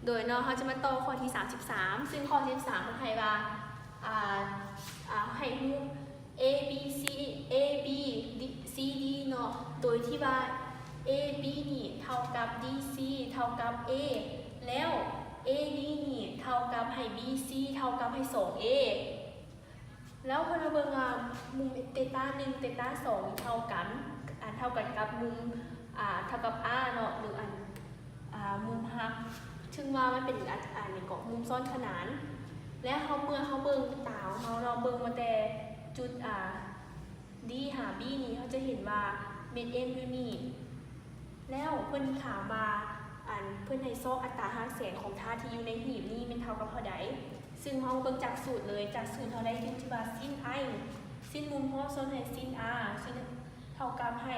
โดยเนาะเขาจะมาต่อข้อที่33ซึ่งข้อที่33มันให้ว่าให้รูป A B C A B C D เนาะโดยที่ว่า A B นี่เท่ากับ D C เท่ากับ A แล้ว A D นี่เท่ากับให้ B C เท่ากับให้ 2A แล้วพอเราเบิ่งมุมเตต้า1เตต้า2เท่ากันกับมุมเท่ากับ R เนาะหรือมุมฮักซึ่งว่ามันเป็นในเกาะมุมซ้อนขนานและเมื่อเขาเบิ่งตาเราเบิ่งมาแต่จุดD หา B นี้เขาจะเห็นว่าเม็ด M อยู่นี่แล้วเพิ่นถามว่าเพิ่นให้ซอกอัตราหักแสงของธาตุที่อยู่ในหีบนี้เป็นเท่ากับเท่าใดซึ่งเขาเบิ่งจากสูตรเลยจากสูตรเขาได้อยู่ที่ว่าsin I sinมุมรอบส่วนให้ sin R ซึ่งเท่ากับให้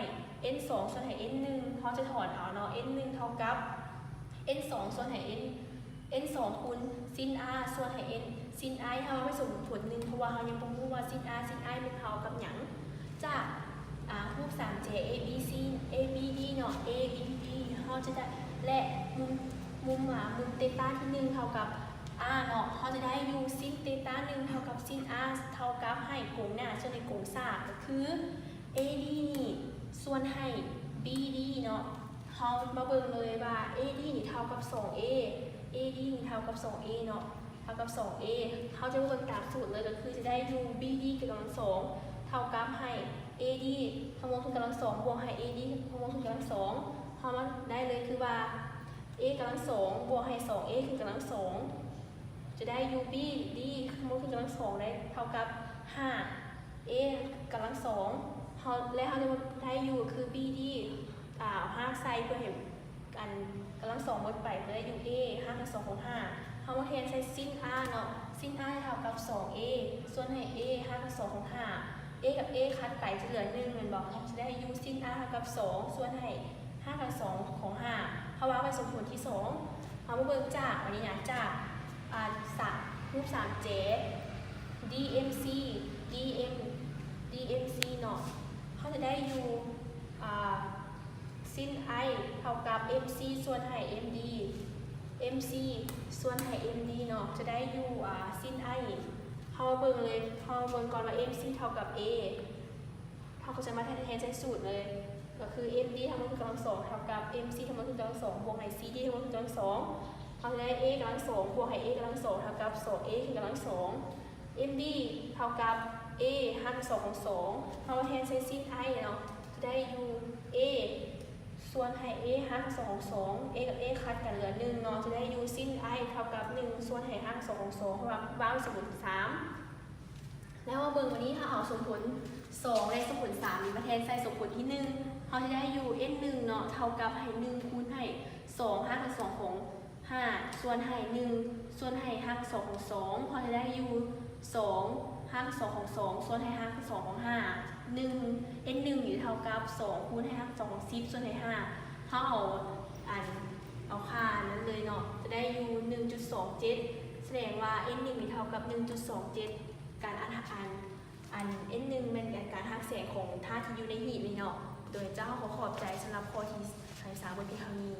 n2 ส่วนให้ n1 เขาจะถอนเอาเนาะ n1 เท่ากับ n2 ส่วนให้ n2 คูณ sin R ส่วนให้ n sin I เขาไม่สมผลหนึ่งเพราะว่าเขายังบ่รู้ว่า sin R sin I เป็นเท่ากับหยังจากรูป 3J ABC ABD เนาะ ABD เขาจะได้และมุมเตต้าที่1เท่ากับ R เนาะเขาจะได้อยู่ sin เตต้า1เท่ากับ sin R เท่ากับให้โกงหน้าส่วนในโกงซากก็คือ AD นี่ส่วนให้ BD เนาะเขามาเบิ่งเลยว่า AD นี่เท่ากับ 2A AD นี่เท่ากับ 2A เนาะเท่ากับ 2A เขาจะเบิ่งตามสูตรเลยก็คือจะได้อยู่ BD กับกำลัง2เท่ากับให้ AD ทำวงทุนกำลัง2บวกให้ AD ทำวงทุนกำลัง2เขามาได้เลยคือว่า A กำลัง2บวกให้ 2A คือกำลัง2จะได้ UB D ทำวงทุนกำลัง2ได้เท่ากับ5A กำลัง2เขาและเขาจะได้อยู่คือ BD 5ไซส์เพื่อเห็นกันกำลัง2หมดไปเพื่อได้ UA 5กับ2ของ5เขามาแทนใช้ sin R เนาะ sin R เท่ากับ 2A ส่วนให้ A 5กับ2ของ5A กับ A คัดไปจะเหลือ1เหมือนบอกเขาจะได้ U sin R เท่ากับ2ส่วนให้5กับ2ของ5เขาว่าไปสมผลที่2เขามาเบิ่งจากอันนี้นะจากรูป 3J DMC DMC เนาะเขาจะได้อยู่sin I เท่ากับ MC ส่วนให้ MD MC ส่วนให้ MD เนาะจะได้อยู่sin I เขาเบิ่งเลยเขาเบิ่งก่อนว่า MC เท่ากับ A เขาก็จะมาแทนใช้สูตรเลยก็คือ MD ทำให้กำลัง2เท่ากับ MC ทำให้กำลัง2บวกให้ CD ทำให้กำลัง2เขาจะได้ A กำลัง2บวกให้ A กำลัง2เท่ากับ 2A กำลัง2 MD เท่ากับ A 5กับ2ของ2เขาแทนใช้ sin I เนาะจะได้อยู่ A ส่วนให้ A 5กับ2ของ2 A กับ A คัดกันเหลือ1เนาะจะได้อยู่ sin I เท่ากับ1ส่วนให้5กับ2ของ2เพราะว่าบ้างสมผล3แล้วมาเบิ่งวันนี้ถ้าเอาสมผล2และสมผล3นี่มาแทนใส่สมผลที่1เขาจะได้อยู่ n1 เนาะเท่ากับให้1คูณให้2 5กับ2ของ5ส่วนให้1ส่วนให้5กับ2ของ2เขาจะได้อยู่2 5กับ2ของ2ส่วนให้5กับ2ของ5 n1 อยู่เท่ากับ2คูณให้5กับ2ของ10ส่วนให้5เขาเอาค่านั้นเลยเนาะจะได้อยู่ 1.27 แสดงว่า n1 เท่ากับ 1.27 การn1 เป็นการหักแสงของธาตุที่อยู่ในหีบนี่เนาะโดยเจ้าขอขอบใจสำหรับข้อที่13บนที่เท่านี้